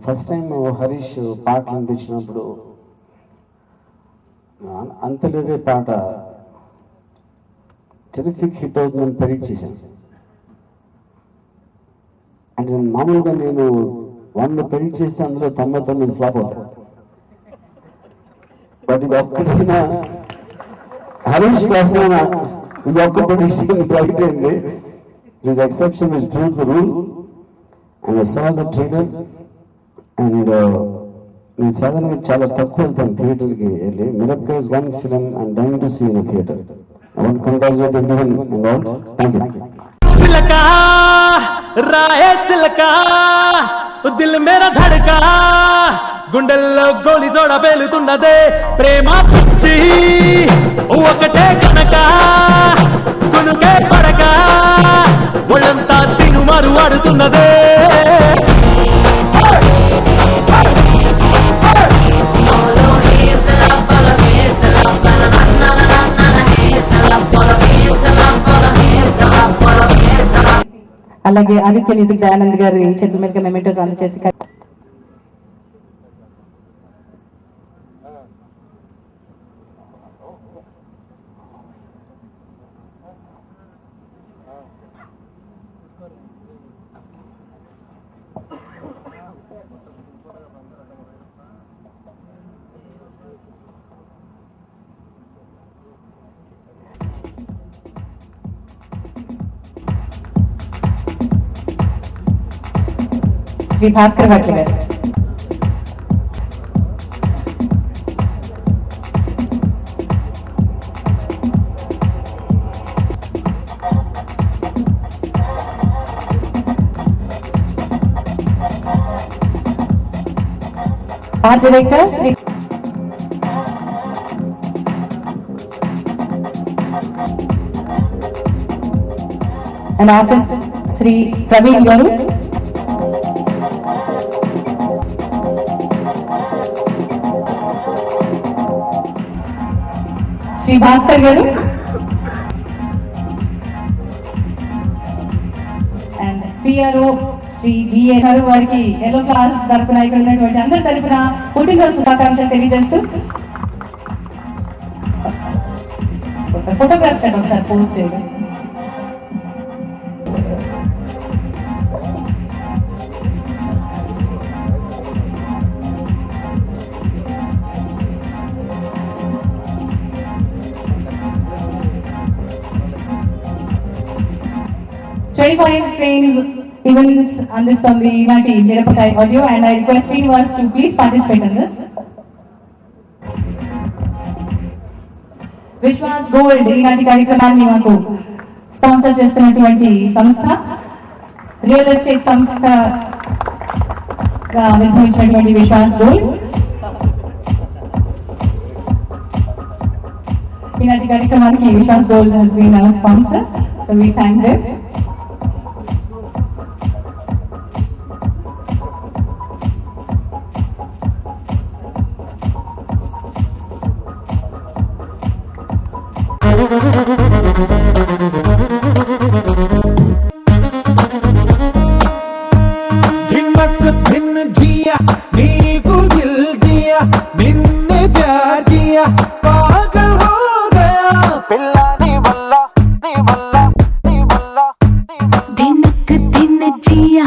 First time Harish పాటలు అనిపించినప్పుడు అంతలేదే పాట టెరిఫిక్ హిట్ అవుతుందని ప్రెడిక్ట్ చేశాను. అంటే మామూలుగా నేను 100 ప్రెడిక్ట్ చేస్తే అందులో 99 ఫ్లాప్ అవుతాయి. బట్ ఇది ఒక్కటైనా హరీష్ కోసం ఇది ఒక్క ప్రెడిక్షన్ రైట్ అయింది. It is exception is true to rule. And I saw the trailer and నేను సాధారణంగా చాలా తక్కువ వెళ్తాను థియేటర్కి వెళ్ళి. Mirapakaya is one film and dying to see in the theatre. I want to congratulate everyone and all. Thank you. సిలకా రాయే సిలకా దిల్ మేరా ధడకా గుండెల్లో గోలి జోడ పేలుతున్నదే ప్రేమ పిచ్చి ఒకటే కనుక కునుకే పడక ఒళ్ళంతా తినుమారు ఆడుతున్నదే. అలాగే ఆదిత్య మ్యూజిక్ దయానంద్ గారి చేతుల మీదుగా మెమెంటోస్ అందజేసి శ్రీ భాస్కర్ భట్ల గారు. Art director Shri and artist Shri Praveen గారు. శ్రీ భాస్కర్ గారు అండ్ పిఆర్ఓ శ్రీ బిఏ గారు. వారికి ఎల్లో క్లాస్ తరఫున ఇక్కడ ఉన్నటువంటి అందరి తరఫున పుట్టినరోజు శుభాకాంక్షలు తెలియజేస్తూ ఫోటోగ్రాఫ్స్ అంటే ఒకసారి పోస్ట్ చేసి ఫ్రేమ్స్ ఈవెంట్స్ అందిస్తుంది ఈనాటి మిరపకాయ audio. And I request Srinivas to please participate in this. Vishwas gold ఈనాటి కార్యక్రమాన్ని మాకు స్పాన్సర్ చేస్తున్నటువంటి సంస్థ, రియల్ ఎస్టేట్ సంస్థగా నిర్వహించినటువంటి విశ్వాస్ గోల్డ్ ఈనాటి కార్యక్రమానికి Vishwas gold has been our sponsor. So we thank them. धिनक धिन जिया नीकु दिल दिया निन्ने प्यार किया पागल हो गया पिल्ला नी वल्ला नी वल्ला नी वल्ला धिनक धिन जिया